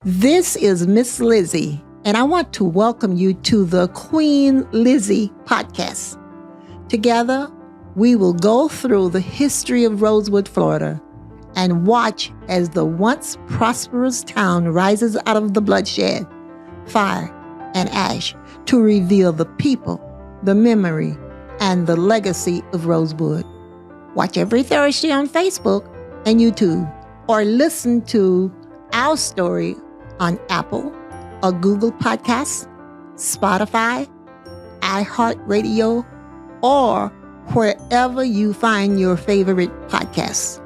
This is Miss Lizzie, and I want to welcome you to the Queen Lizzie podcast. Together, we will go through the history of Rosewood, Florida, and watch as the once prosperous town rises out of the bloodshed, fire, and ash to reveal the people, the memory, and the legacy of Rosewood. Watch every Thursday on Facebook and YouTube, or listen to our story on Apple or Google Podcasts, Spotify, iHeartRadio, or wherever you find your favorite podcasts.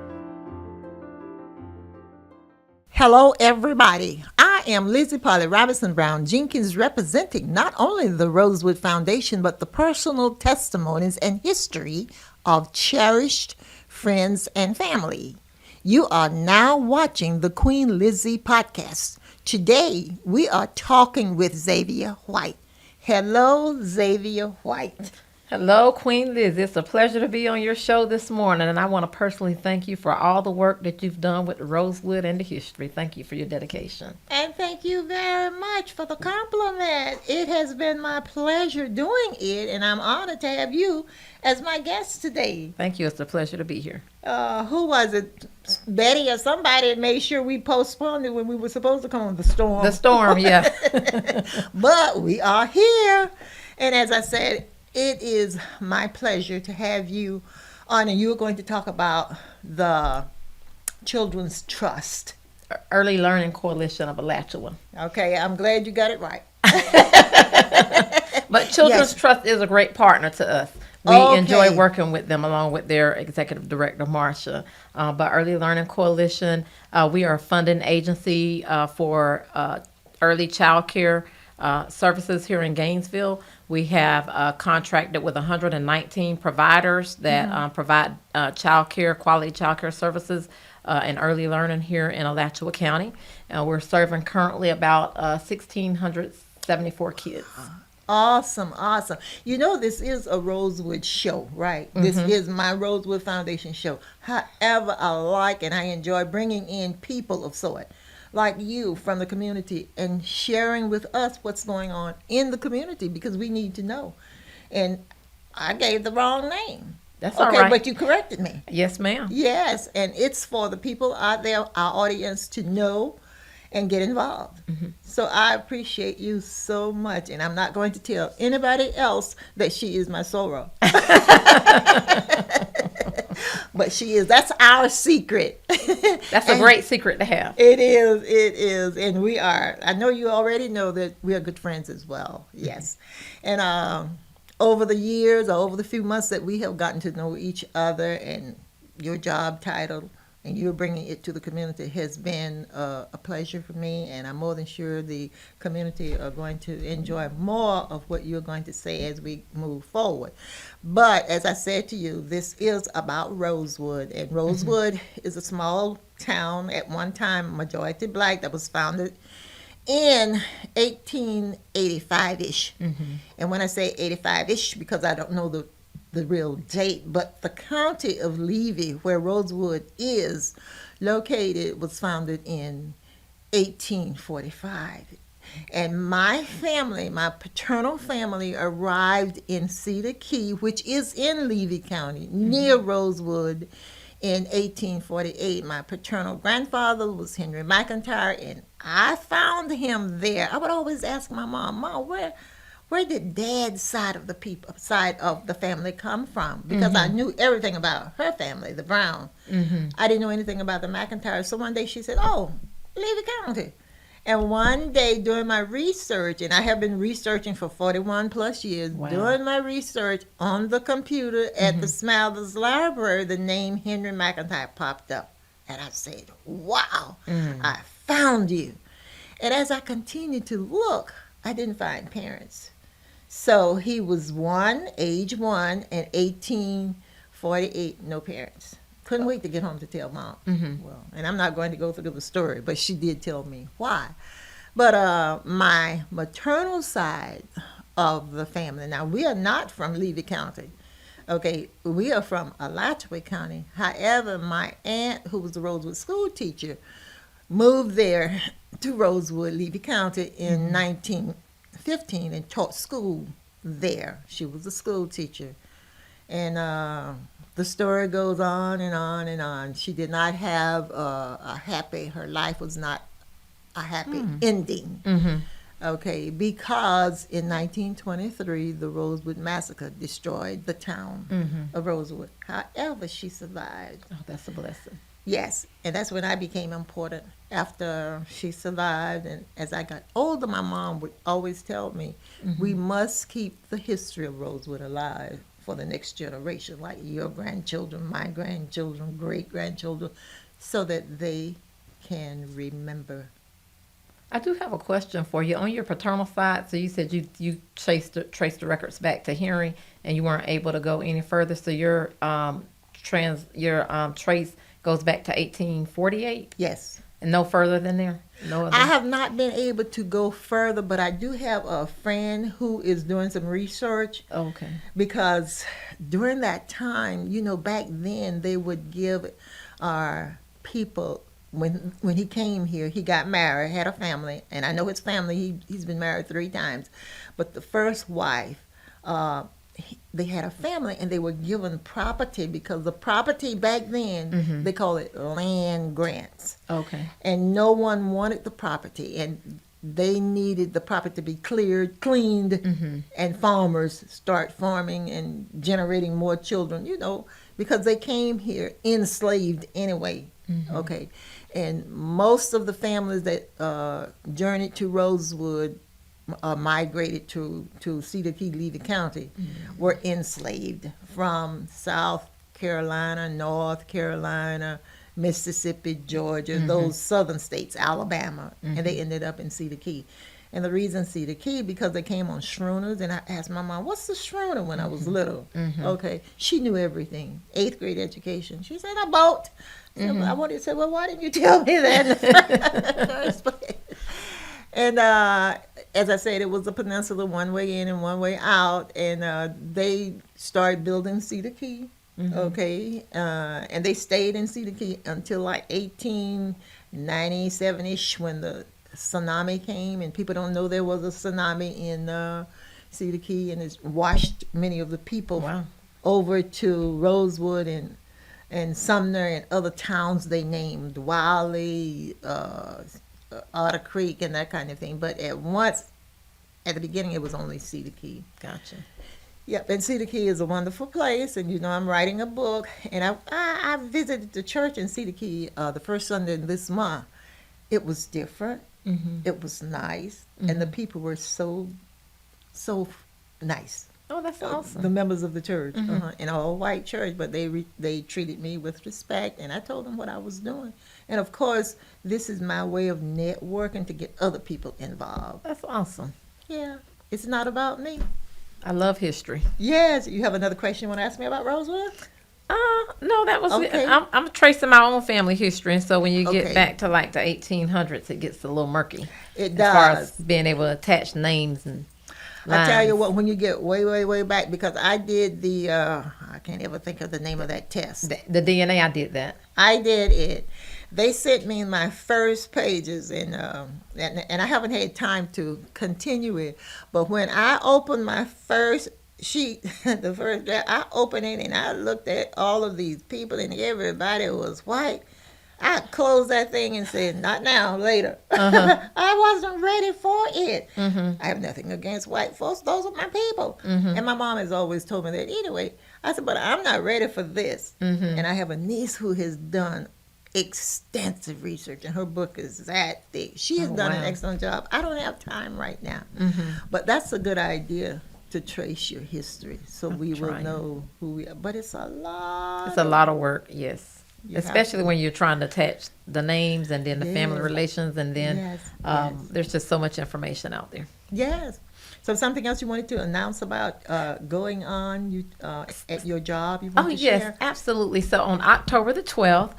Hello, everybody. I am Lizzie Robinson Jenkins, representing not only the Rosewood Foundation, but the personal testimonies and history of cherished friends and family. You are now watching the Queen Lizzie podcast. Today, we are talking with Xaviera White. Hello, Xaviera White. Hello, Queen Liz. It's a pleasure to be on your show this morning, and I want to personally thank you for all the work that you've done with Rosewood and the history. Thank you for your dedication. And thank you very much for the compliment. It has been my pleasure doing it, and I'm honored to have you as my guest today. Thank you. It's a pleasure to be here. Who was it? Betty or somebody made sure we postponed it when we were supposed to come on the storm. The storm, yeah. But we are here, and as I said, it is my pleasure to have you on, and you're going to talk about the Children's Trust. Early Learning Coalition of Alachua. Okay, I'm glad you got it right. But Children's Trust is a great partner to us. We enjoy working with them along with their executive director, Marcia. But Early Learning Coalition, we are a funding agency for early child care services here in Gainesville. We have contracted with 119 providers that provide quality child care services and early learning here in Alachua County. We're serving currently about 1,674 kids. Awesome. You know, this is a Rosewood show, right? Mm-hmm. This is my Rosewood Foundation show. However, I like and I enjoy bringing in people of sort like you from the community and sharing with us what's going on in the community, because we need to know. And I gave the wrong name. That's all right. But you corrected me. Yes, ma'am. Yes, and it's for the people out there, our audience, to know and get involved. Mm-hmm. So I appreciate you so much, and I'm not going to tell anybody else that she is my soror. But she is. That's our secret. That's a great secret to have. It is. And we are. I know you already know that we are good friends as well. Yes. And over the years, or over the few months that we have gotten to know each other, and your job title, and you're bringing it to the community, has been a pleasure for me, and I'm more than sure the community are going to enjoy more of what you're going to say as we move forward. But as I said to you, this is about Rosewood, and Rosewood is a small town, at one time majority black, that was founded in 1885-ish. And when I say 85-ish, because I don't know the real date, but the county of Levy, where Rosewood is located, was founded in 1845. And my family, my paternal family, arrived in Cedar Key, which is in Levy County, near Rosewood, in 1848. My paternal grandfather was Henry McIntyre, and I found him there. I would always ask my mom, where did Dad's side of the family come from? Because I knew everything about her family, the Brown. I didn't know anything about the McIntyre. So one day she said, Levy County. And one day during my research, and I have been researching for 41 plus years, doing my research on the computer at the Smathers Library, the name Henry McIntyre popped up. And I said, wow, I found you. And as I continued to look, I didn't find parents. So he was age one, and 1848, no parents. Couldn't wait to get home to tell Mom. Well, and I'm not going to go through the story, but she did tell me why. But my maternal side of the family, now we are not from Levy County. Okay, we are from Alachua County. However, my aunt, who was a Rosewood school teacher, moved there to Rosewood, Levy County in 1915 and taught school there. She was a school teacher. And the story goes on and on and on. She did not have her life was not a happy ending. Mm-hmm. Okay, because in 1923, the Rosewood Massacre destroyed the town of Rosewood. However, she survived. Oh, that's a blessing. Yes, and that's when I became important. After she survived, and as I got older, my mom would always tell me, we must keep the history of Rosewood alive for the next generation, like your grandchildren, my grandchildren, great-grandchildren, so that they can remember. I do have a question for you. On your paternal side, so you said you traced the records back to Henry, and you weren't able to go any further. So your trace goes back to 1848, Yes. and no further than there. No other. I have not been able to go further, but I do have a friend who is doing some research. Oh, okay. Because during that time, back then they would give our people, when he came here, he got married, had a family, and I know his family, he's been married 3 times, but the first wife, they had a family and they were given property, because the property back then, they call it land grants. Okay. And no one wanted the property, and they needed the property to be cleaned, and farmers start farming and generating more children, because they came here enslaved anyway. Okay. And most of the families that journeyed to Rosewood, migrated to Cedar Key, Levy County, were enslaved from South Carolina, North Carolina, Mississippi, Georgia, those southern states, Alabama, and they ended up in Cedar Key. And the reason Cedar Key, because they came on schooners, and I asked my mom, what's the schooner, when I was little? Okay. She knew everything. 8th grade education. She said, a boat. So I wanted to say, well, why didn't you tell me that in the first place? And as I said, it was a peninsula, one way in and one way out. And they started building Cedar Key. Okay. And they stayed in Cedar Key until like 1897-ish, when the tsunami came. And people don't know there was a tsunami in Cedar Key, and it's washed many of the people over to Rosewood and Sumner and other towns they named, Wiley, Otter Creek, and that kind of thing. But at the beginning, it was only Cedar Key. Gotcha. Yep, and Cedar Key is a wonderful place, and I'm writing a book, and I visited the church in Cedar Key the first Sunday in this month. It was different. It was nice, and the people were so nice. Oh, that's awesome. The members of the church, in an all-white church, but they treated me with respect, and I told them what I was doing. And of course, this is my way of networking to get other people involved. That's awesome. Yeah, it's not about me. I love history. Yes, you have another question you want to ask me about Rosewood? No, that was Okay. I'm tracing my own family history, and so when you get Okay. back to like the 1800s, it gets a little murky. It as far does. as being able to attach names and I tell you lines. what, when you get way, way, way back, because I did I can't ever think of the name of that test. The DNA, I did that. I did it. They sent me my first pages, and I haven't had time to continue it. But when I opened my first sheet, the first draft, I opened it and I looked at all of these people, and everybody was white. I closed that thing and said, not now, later. I wasn't ready for it. I have nothing against white folks. Those are my people. And my mom has always told me that anyway. I said, but I'm not ready for this. And I have a niece who has done extensive research, and her book is that thick. She has done an excellent job. I don't have time right now. But that's a good idea, to trace your history, so we will know who we are. But it's a lot. It's a lot of work, yes. You have Especially to. when you're trying to attach the names and then the family Yes. relations, and then Yes, there's just so much information out there. Yes. So something else you wanted to announce about going on at your job you Oh, want to yes, share? absolutely. So on October the 12th,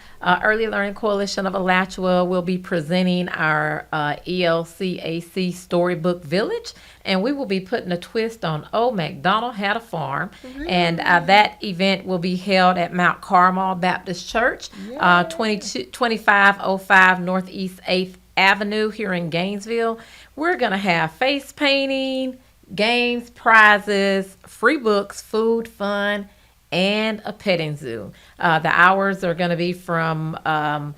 Early Learning Coalition of Alachua will be presenting our ELCAC Storybook Village, and we will be putting a twist on Old MacDonald Had a Farm. And Really? that event will be held at Mount Carmel Baptist Church, Yeah. 2505 Northeast 8th Avenue here in Gainesville. We're going to have face painting, games, prizes, free books, food, fun, and a petting zoo. The hours are going to be from 9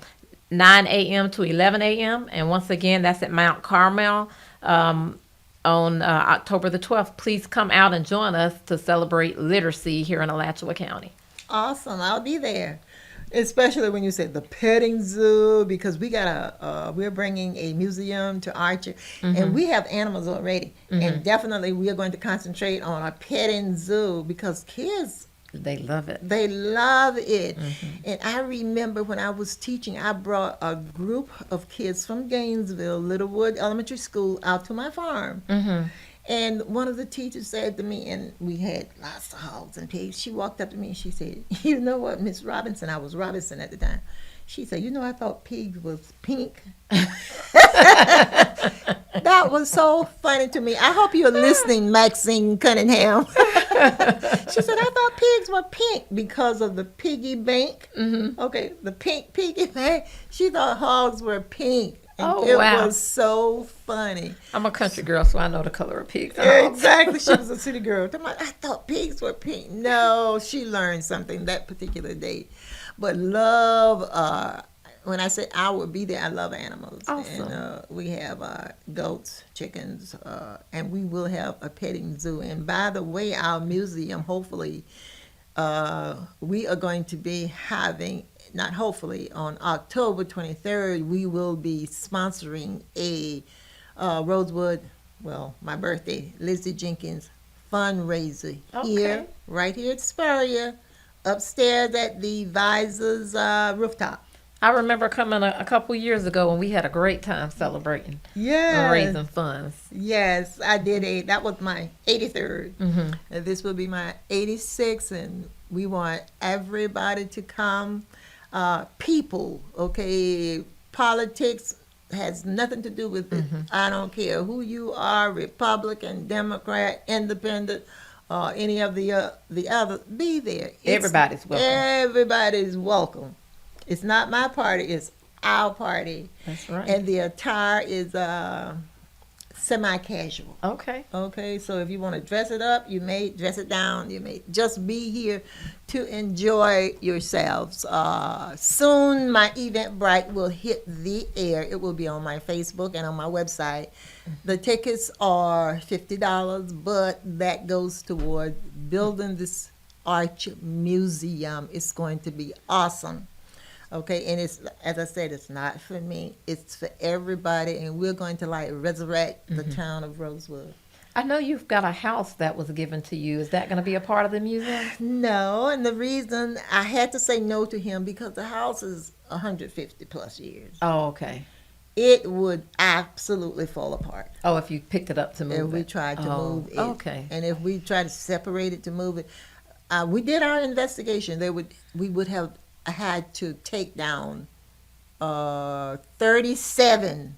a.m. to 11 a.m. And once again, that's at Mount Carmel on October the 12th. Please come out and join us to celebrate literacy here in Alachua County. Awesome. I'll be there. Especially when you said the petting zoo, because we're bringing a museum to Archer, and we have animals already, and definitely we are going to concentrate on a petting zoo because kids, They love it. they love it. And I remember when I was teaching, I brought a group of kids from Gainesville, Littlewood Elementary School, out to my farm. And one of the teachers said to me, and we had lots of hogs and pigs. She walked up to me and she said, "You know what, Miss Robinson?" I was Robinson at the time. She said, "You know, I thought pigs was pink." That was so funny to me. I hope you're listening, Maxine Cunningham. She said, "I thought pigs were pink because of the piggy bank." Okay, the pink piggy bank. She thought hogs were pink. And Oh, it wow. was so funny. I'm a country girl, so I know the color of pigs. Yeah, exactly. She was a city girl. I thought pigs were pink. No, she learned something that particular day. But love, when I say I will be there, I love animals. Awesome. And we have goats, chickens, and we will have a petting zoo. And by the way, our museum, hopefully, we are going to be having, not hopefully, on October 23rd, we will be sponsoring a Rosewood, well, my birthday, Lizzie Jenkins fundraiser here, Okay. right here at Spurrier, upstairs at the Visors rooftop. I remember coming a couple years ago when we had a great time celebrating and raising funds. Yes, I did that was my 83rd. And this will be my 86th, and we want everybody to come. People, okay, politics has nothing to do with it. I don't care who you are, Republican, Democrat, Independent, any of the other. Be there. Everybody's welcome. Everybody's welcome. It's not my party. It's our party. That's right. And the attire is semi-casual. Okay. Okay, so if you want to dress it up, you may dress it down. You may just be here to enjoy yourselves. Soon, my Eventbrite will hit the air. It will be on my Facebook and on my website. The tickets are $50, but that goes toward building this Arch Museum. It's going to be awesome. Okay, and it's, as I said, it's not for me. It's for everybody, and we're going to like resurrect the town of Rosewood. I know you've got a house that was given to you. Is that going to be a part of the museum? No, and the reason I had to say no to him because the house is 150 plus years. Oh, okay. It would absolutely fall apart Oh, if you picked it up to move if we it. tried to Oh, move it. okay. And if we tried to separate it to move it, we did our investigation. We would have had to take down 37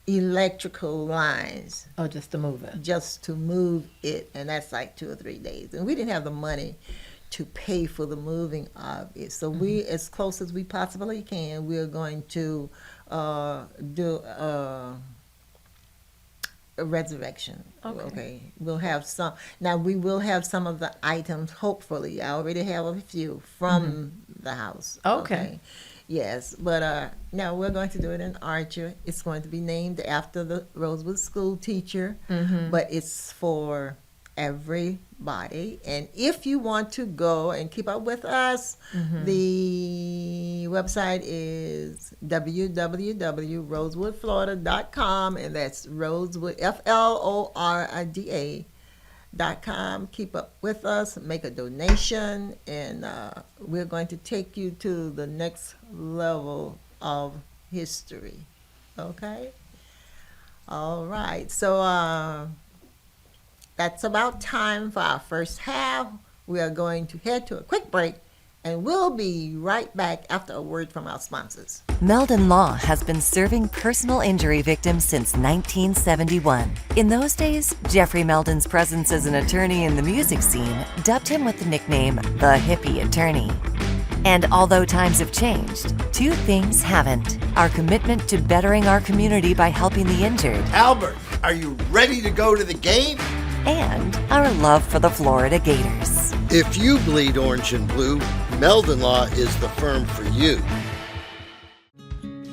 electrical lines Oh, just to move it. just to move it, and that's like 2 or 3 days. And we didn't have the money to pay for the moving of it. So we, as close as we possibly can, we're going to do a resurrection. Okay. We'll have some. Now we will have some of the items. Hopefully, I already have a few from the house. Okay. Yes, but no, we're going to do it in Archer. It's going to be named after the Rosewood school teacher, but it's for everybody. And if you want to go and keep up with us, the website is www.rosewoodflorida.com, and that's Rosewood, FLORIDA.com. Keep up with us, make a donation, and we're going to take you to the next level of history. Okay? All right. So that's about time for our first half. We are going to head to a quick break, and we'll be right back after a word from our sponsors. Meldon Law has been serving personal injury victims since 1971. In those days, Jeffrey Meldon's presence as an attorney in the music scene dubbed him with the nickname the Hippie Attorney. And although times have changed, two things haven't: our commitment to bettering our community by helping the injured, Albert, are you ready to go to the game? and our love for the Florida Gators. If you bleed orange and blue, Meldon Law is the firm for you.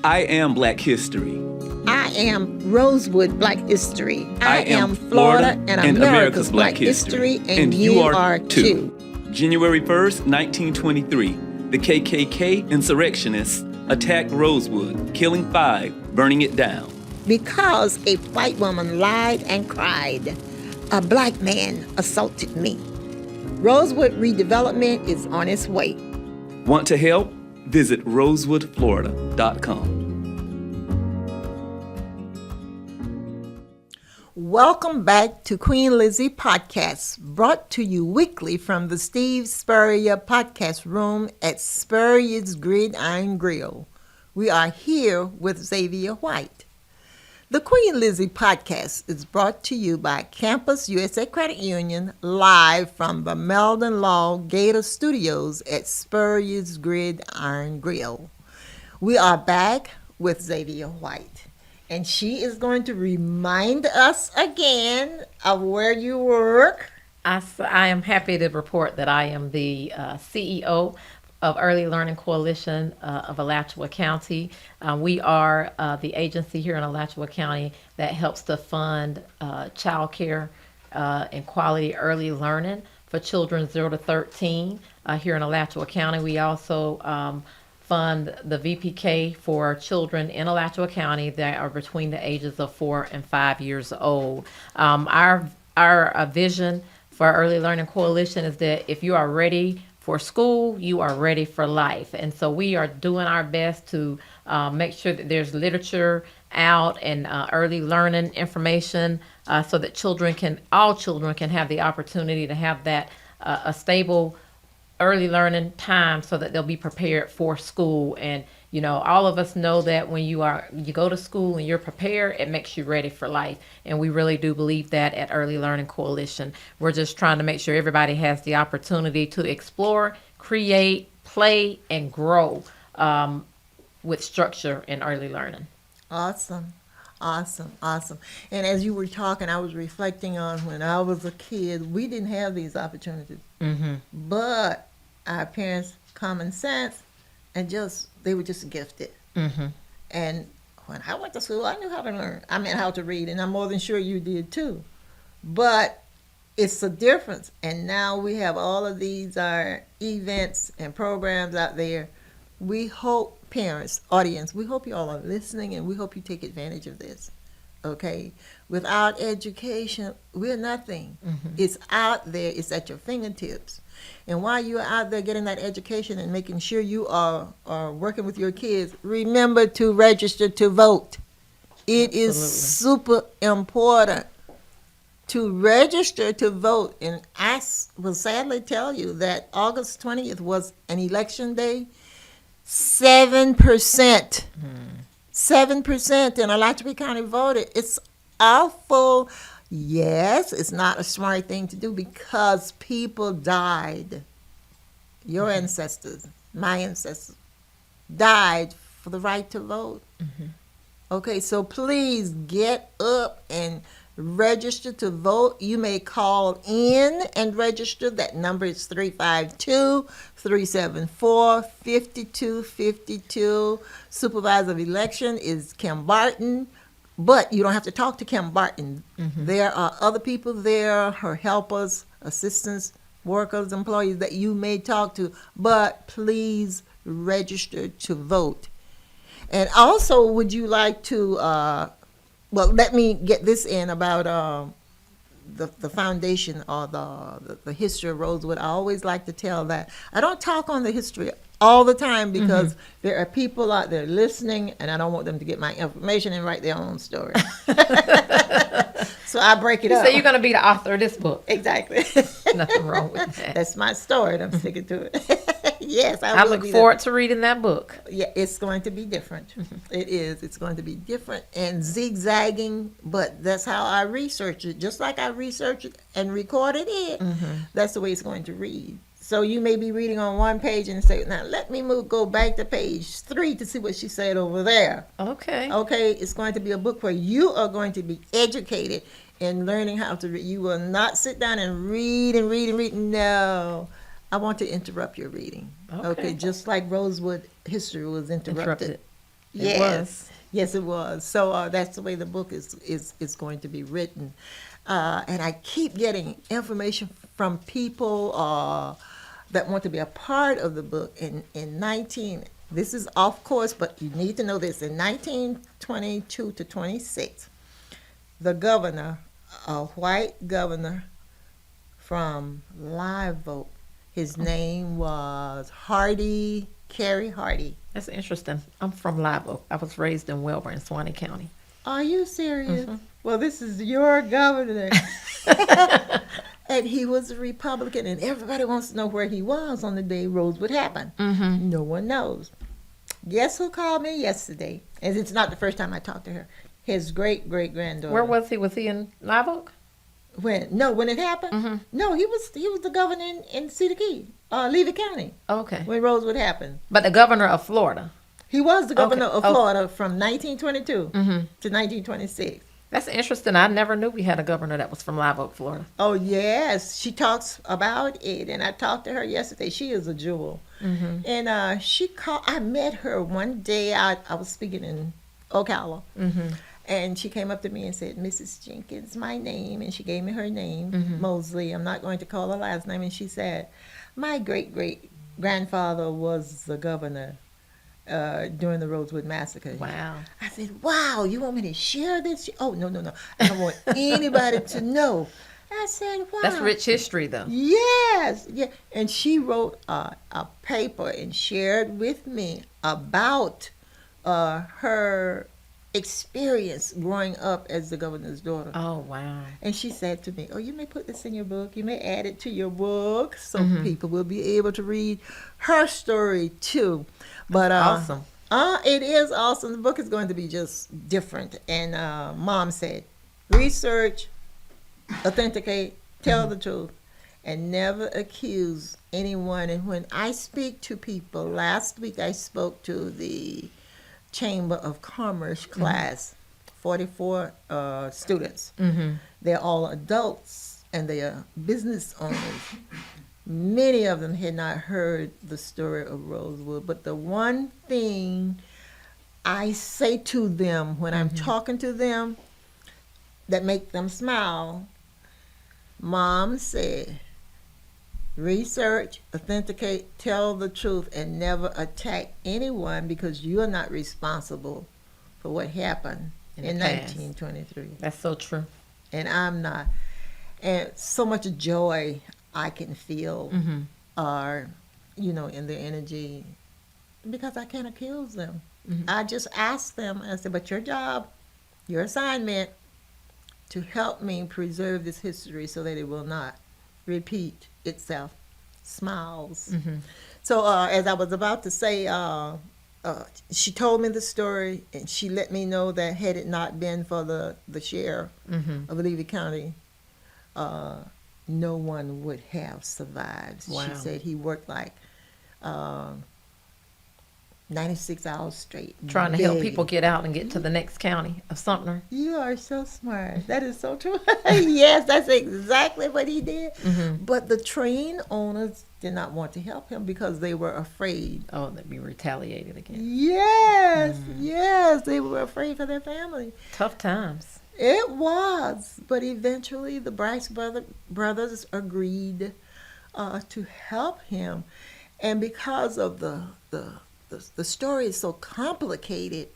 I am Black History. I am Rosewood Black History. I am Florida and America's Black History, and you are too. January 1st, 1923, the KKK insurrectionists attacked Rosewood, killing 5, burning it down. Because a white woman lied and cried, a black man assaulted me. Rosewood redevelopment is on its way. Want to help? Visit rosewoodflorida.com. Welcome back to Queen Lizzie Podcast, brought to you weekly from the Steve Spurrier Podcast Room at Spurrier's Gridiron Grill. We are here with Xaviera White. The Queen Lizzie Podcast is brought to you by Campus USA Credit Union, live from the Meldon Law Gator Studios at Spurrier's Gridiron Grill. We are back with Xaviera White, and she is going to remind us again of where you work. I am happy to report that I am the CEO of Early Learning Coalition of Alachua County. We are the agency here in Alachua County that helps to fund child care and quality early learning for children 0 to 13 here in Alachua County. We also fund the VPK for children in Alachua County that are between the ages of 4 and 5 years old. Our vision for Early Learning Coalition is that if you are ready for school, you are ready for life. And so we are doing our best to make sure that there's literature out and early learning information so that all children can have the opportunity to have that a stable early learning time so that they'll be prepared for school. And all of us know that when you go to school and you're prepared, it makes you ready for life. And we really do believe that at Early Learning Coalition. We're just trying to make sure everybody has the opportunity to explore, create, play, and grow with structure in early learning. Awesome. And as you were talking, I was reflecting on when I was a kid, we didn't have these opportunities. Mm-hmm. But our parents' common sense and they were just gifted. Mm-hmm. And when I went to school, I knew how to learn. I mean, how to read, and I'm more than sure you did too. But it's a difference. And now we have all of these events and programs out there. We hope, parents, audience, we hope you all are listening, and we hope you take advantage of this. Okay? Without education, we're nothing. Mm-hmm. It's out there. It's at your fingertips. And while you're out there getting that education and making sure you are working with your kids, remember to register to vote. It is super important to register to vote. And I will sadly tell you that August 20th was an election day. 7%. 7% in Alachua County voted. It's awful. Yes, it's not a smart thing to do because people died. Your ancestors, my ancestors, died for the right to vote. Mm-hmm. Okay, so please get up and register to vote. You may call in and register. That number is 352-374-5252. Supervisor of election is Kim Barton. But you don't have to talk to Kim Barton. Mm-hmm. There are other people there, her helpers, assistants, workers, employees that you may talk to. But please register to vote. And also, would you like to, let me get this in about the foundation or the history of Rosewood. I always like to tell that. I don't talk on the history all the time because there are people out there listening, and I don't want them to get my information and write their own story. So I break it You up. say you're going to be the author of this book. Exactly. Nothing wrong with that. That's my story, and I'm sticking to it. Yes, I will look be forward to reading that book. Yeah, it's going to be different. It is. It's going to be different and zigzagging, but that's how I research it. Just like I researched it and recorded it, that's the way it's going to read. So you may be reading on one page and say, now let me go back to page 3 to see what she said over there. Okay. Okay, it's going to be a book where you are going to be educated in learning how to read. You will not sit down and read and read and read. No, I want to interrupt your reading. Okay, just like Rosewood history was interrupted. Yes. It was. Yes, it was. So that's the way the book is going to be written. And I keep getting information from people that want to be a part of the book. This is off course, but you need to know this. In 1922 to 26, the governor, a white governor from Live Oak, his name was Carey Hardy. That's interesting. I'm from Live Oak. I was raised in Welborn, Suwannee County. Are you serious? Well, this is your governor. And he was a Republican, and everybody wants to know where he was on the day Rosewood happened. No one knows. Guess who called me yesterday? And it's not the first time I talked to her. His great-great-granddaughter. Where was he? Was he in Live Oak? When it happened? No, he was the governor in Cedar Key, Levy County, Okay. when Rosewood happened. But the governor of Florida. He was the governor Okay. of Florida from 1922 to 1926. That's interesting. I never knew we had a governor that was from Live Oak, Florida. Oh, yes. She talks about it, and I talked to her yesterday. She is a jewel. And I met her one day. I was speaking in Ocala, and she came up to me and said, Mrs. Jenkins, my name, and she gave me her name, Mosley. I'm not going to call her last name. And she said, my great-great-grandfather was the governor during the Rosewood Massacre. Wow. I said, wow, you want me to share this? Oh, no. I don't want anybody to know. I said, wow. That's rich history, though. Yes. Yeah. And she wrote a paper and shared with me about her experience growing up as the governor's daughter. Oh, wow. And she said to me, oh, you may put this in your book. You may add it to your book so people will be able to read her story, too. But Awesome. It is awesome. The book is going to be just different. And Mom said, research, authenticate, tell the truth, and never accuse anyone. And when I speak to people, last week I spoke to the Chamber of Commerce class, 44 students. They're all adults and they are business owners. Many of them had not heard the story of Rosewood, but the one thing I say to them when I'm talking to them that make them smile, Mom said, research, authenticate, tell the truth, and never attack anyone because you are not responsible for what happened in past. 1923. That's so true. And I'm not. And so much joy I can feel in their energy because I can't accuse them. I just ask them, I said, but your job, your assignment, to help me preserve this history so that it will not repeat itself. Smiles. So as I was about to say, she told me the story, and she let me know that had it not been for the sheriff of Levy County, no one would have survived. Wow. She said he worked like 96 hours straight. Trying to help begging. people get out and get to the next county of Sumter. You are so smart. That is so true. Yes, that's exactly what he did. But the train owners did not want to help him because they were afraid. Oh, they'd be retaliated against. Yes, they were afraid for their family. Tough times. It was, but eventually the Bryce brothers agreed to help him, and because of the story is so complicated,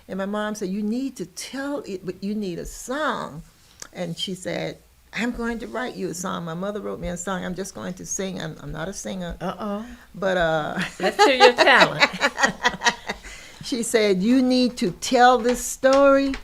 and my mom said, you need to tell it, but you need a song. And she said, I'm going to write you a song. My mother wrote me a song. I'm just going to sing. I'm not a singer. But let's hear your talent. She said, you need to tell this story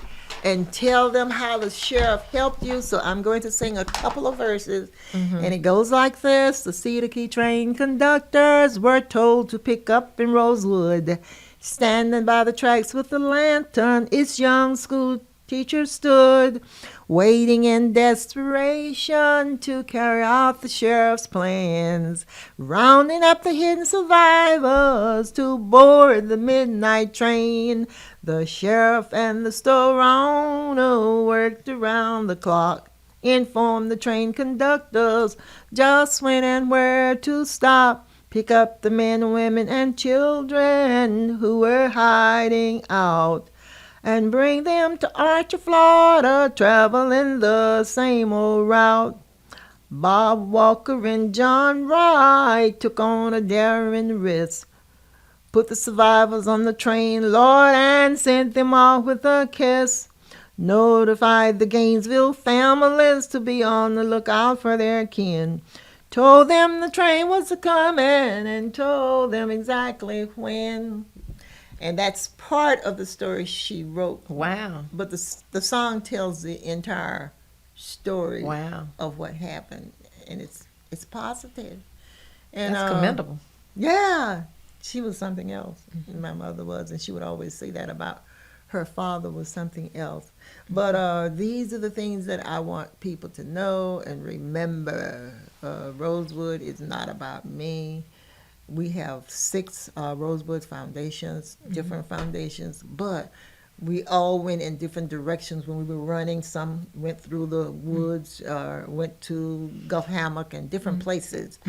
and tell them how the sheriff helped you. So I'm going to sing a couple of verses. And it goes like this. The Cedar Key train conductors were told to pick up in Rosewood. Standing by the tracks with a lantern, its young school teacher stood, waiting in desperation to carry out the sheriff's plans, rounding up the hidden survivors to board the midnight train. The sheriff and the store owner worked around the clock, informed the train conductors just when and where to stop, pick up the men, women, and children who were hiding out, and bring them to Archer, Florida, traveling the same old route. Bob Walker and John Wright took on a daring risk, put the survivors on the train, Lord, and sent them off with a kiss. Notified the Gainesville families to be on the lookout for their kin. Told them the train was a-coming and told them exactly when. And that's part of the story she wrote. Wow. But the song tells the entire story Wow. of what happened, and it's positive. And That's commendable. yeah, she was something else. My mother was, and she would always say that about her father was something else. But these are the things that I want people to know and remember. Rosewood is not about me. We have 6 Rosewood foundations, different foundations, but we all went in different directions when we were running. Some went through the woods, went to Gulf Hammock and different places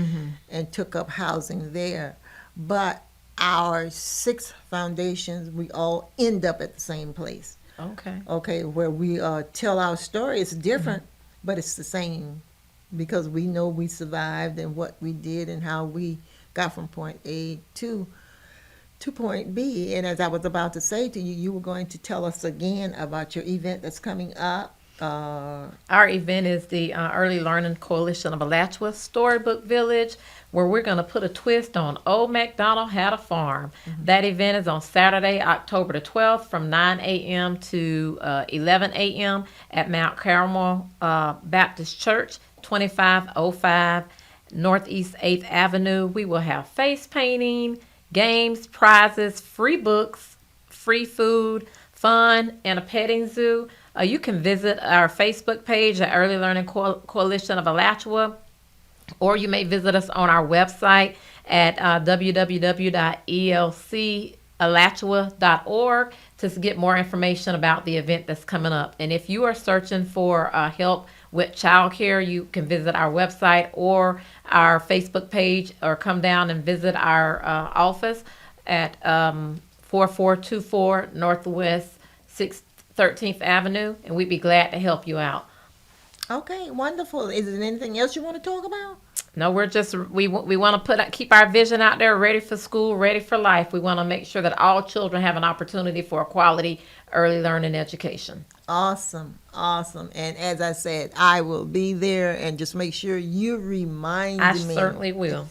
and took up housing there. But our 6 foundations, we all end up at the same place. Okay. Where we tell our story. It's different, but it's the same because we know we survived and what we did and how we got from point A to point B. And as I was about to say to you, you were going to tell us again about your event that's coming up. Our event is the Early Learning Coalition of Alachua Storybook Village, where we're going to put a twist on Old MacDonald Had a Farm. That event is on Saturday, October the 12th from 9 a.m. to 11 a.m. at Mount Carmel Baptist Church, 2505 Northeast 8th Avenue. We will have face painting, games, prizes, free books, free food, fun, and a petting zoo. You can visit our Facebook page, the Early Learning Coalition of Alachua, or you may visit us on our website at www.elcalachua.org to get more information about the event that's coming up. And if you are searching for help with childcare, you can visit our website or our Facebook page, or come down and visit our office at 4424 Northwest 13th Avenue, and we'd be glad to help you out. Okay, wonderful. Is there anything else you want to talk about? No, we want to keep our vision out there, ready for school, ready for life. We want to make sure that all children have an opportunity for a quality early learning education. Awesome. And as I said, I will be there, and just make sure you remind me. I certainly will.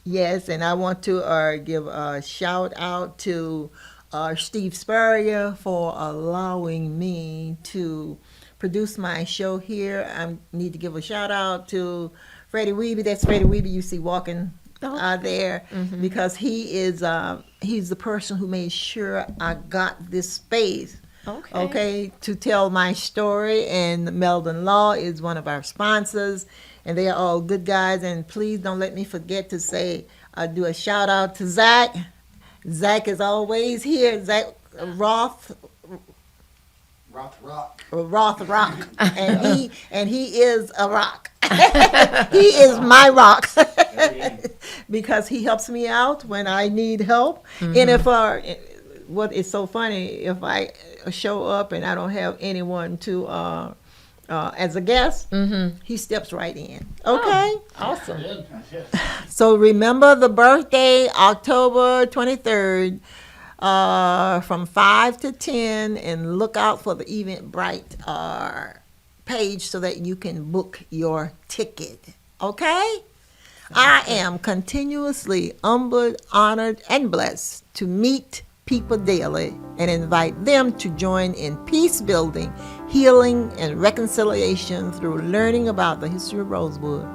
Yes, and I want to give a shout out to Steve Spurrier for allowing me to produce my show here. I need to give a shout out to Freddie Weeby. That's Freddie Weeby you see walking there, because he's the person who made sure I got this space. Okay, to tell my story. And Meldon Law is one of our sponsors, and they are all good guys. And please don't let me forget to say, do a shout out to Zach. Zach is always here. Zach Roth Rock, and he is a rock. He is my rock because he helps me out when I need help. And if what is so funny, if I show up and I don't have anyone to as a guest, he steps right in. Okay. Awesome. So remember the birthday, October 23rd. From 5 to 10, and look out for the Eventbrite page so that you can book your ticket. Okay? I am continuously humbled, honored, and blessed to meet people daily and invite them to join in peace building, healing, and reconciliation through learning about the history of Rosewood.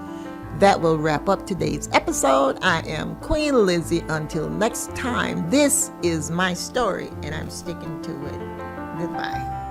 That will wrap up today's episode. I am Queen Lizzie. Until next time, this is my story, and I'm sticking to it. Goodbye.